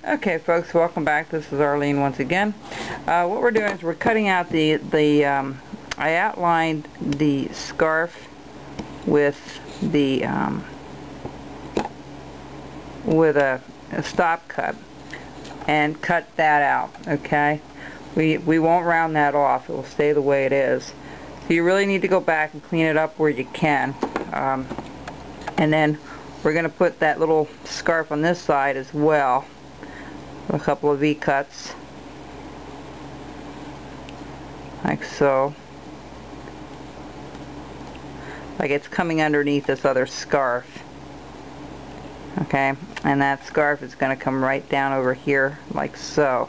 Okay, folks, welcome back. This is Arlene once again. What we're doing is we're cutting out I outlined the scarf with the with a stop cut and cut that out. Okay, we won't round that off. It will stay the way it is. So you really need to go back and clean it up where you can, and then we're going to put that little scarf on this side as well. A couple of V-cuts like so, like it's coming underneath this other scarf. Okay, and that scarf is going to come right down over here like so.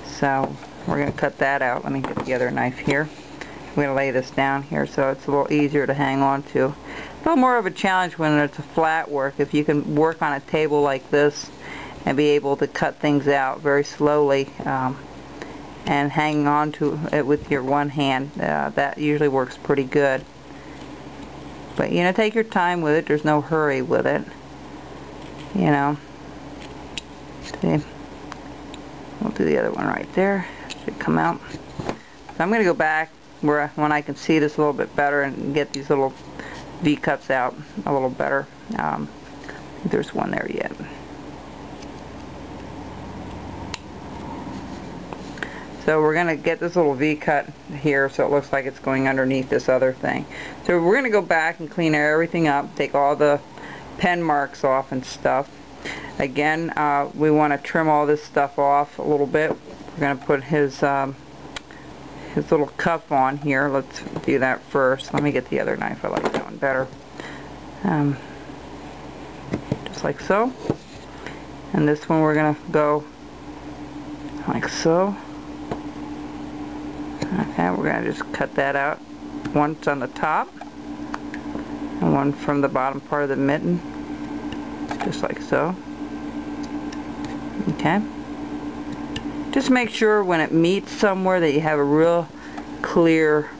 So we're going to cut that out. Let me get the other knife here. I'm going to lay this down here so it's a little easier to hang on to. It's a little more of a challenge when it's a flat work. If you can work on a table like this and be able to cut things out very slowly and hang on to it with your one hand, that usually works pretty good. But you know, take your time with it. There's no hurry with it. You know. See? We'll do the other one right there. Should come out. So I'm going to go back when I can see this a little bit better and get these little V-cuts out a little better. There's one there yet. So we're going to get this little V-cut here so it looks like it's going underneath this other thing. So we're going to go back and clean everything up, take all the pen marks off and stuff. Again, we want to trim all this stuff off a little bit. We're going to put his little cuff on here. Let's do that first. Let me get the other knife. I like that one better. Just like so. And this one we're going to go like so. Okay, we're going to just cut that out. One's on the top and one from the bottom part of the mitten, just like so. Okay. Just make sure when it meets somewhere that you have a real clear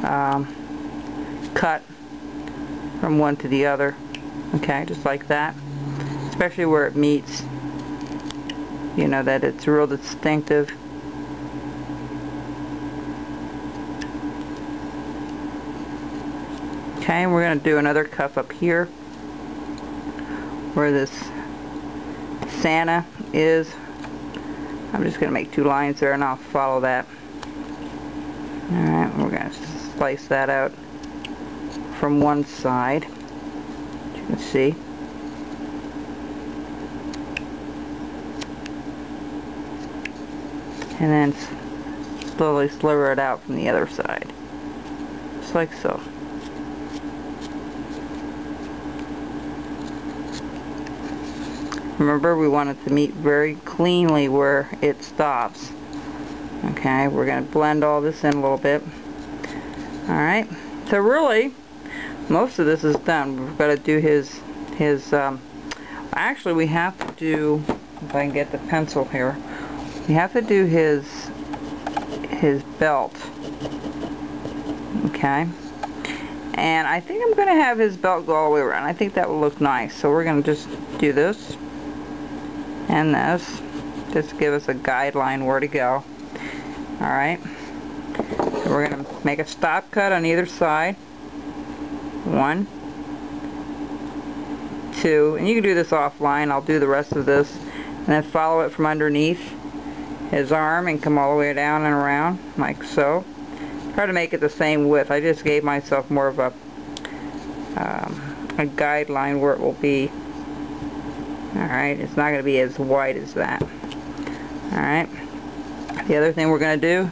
cut from one to the other. Okay, just like that. Especially where it meets. You know, that it's real distinctive. Okay, and we're going to do another cuff up here where this Santa is. I'm just going to make 2 lines there and I'll follow that. Alright, we're going to slice that out from one side, as you can see. And then slowly sliver it out from the other side, just like so. Remember, we want it to meet very cleanly where it stops. Okay, we're going to blend all this in a little bit. Alright, so really, most of this is done. We've got to do his actually we have to do, if I can get the pencil here, we have to do his belt. Okay. And I think I'm going to have his belt go all the way around. I think that will look nice. So we're going to just do this and this, just to give us a guideline where to go. Alright, so we're going to make a stop cut on either side. 1, 2, and you can do this offline. I'll do the rest of this and then follow it from underneath his arm and come all the way down and around like so. Try to make it the same width. I just gave myself more of a guideline where it will be. Alright, it's not going to be as wide as that. Alright, the other thing we're going to do,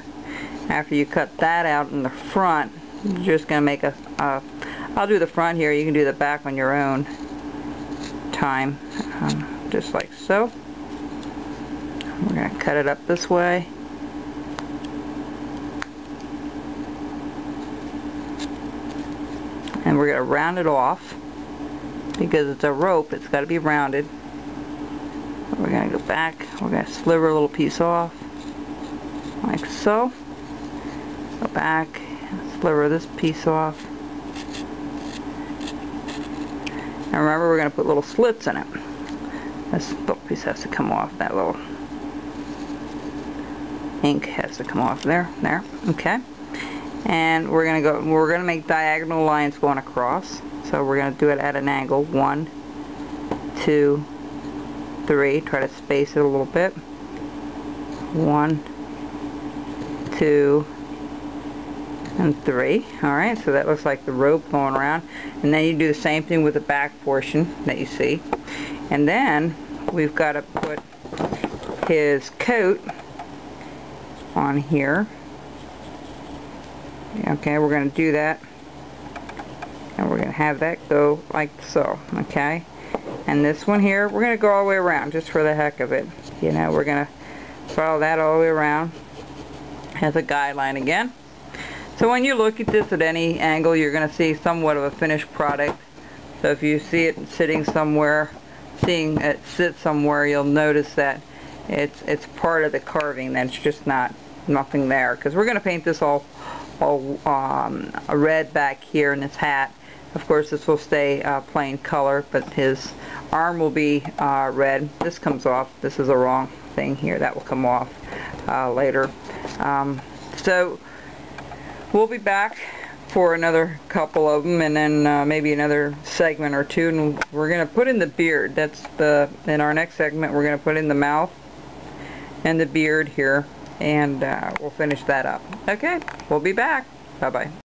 after you cut that out in the front, you're just going to make I'll do the front here, you can do the back on your own time, just like so. We're going to cut it up this way. And we're going to round it off. Because it's a rope, it's got to be rounded. We're going to go back, we're going to sliver a little piece off, like so. Go back, sliver this piece off. And remember, we're going to put little slits in it. This little piece has to come off. That little ink has to come off there. Okay. And we're gonna make diagonal lines going across. So we're gonna do it at an angle. 1, 2, 3. Try to space it a little bit. 1, 2, and 3. Alright, so that looks like the rope going around. And then you do the same thing with the back portion that you see. And then we've got to put his coat on here. Okay, we're going to do that. And we're going to have that go like so. Okay. And this one here, we're going to go all the way around just for the heck of it. You know, we're going to follow that all the way around as a guideline again. So when you look at this at any angle, you're going to see somewhat of a finished product. So if you see it sitting somewhere, seeing it sit somewhere, you'll notice that it's part of the carving. That's just nothing there. Because we're going to paint this all red back here in his hat. Of course, this will stay plain color, but his arm will be red. This comes off. This is a wrong thing here. That will come off later. So we'll be back for another couple of them, and then maybe another segment or two, and we're going to put in the beard. In our next segment, we're going to put in the mouth and the beard here, and we'll finish that up. Okay, we'll be back. Bye-bye.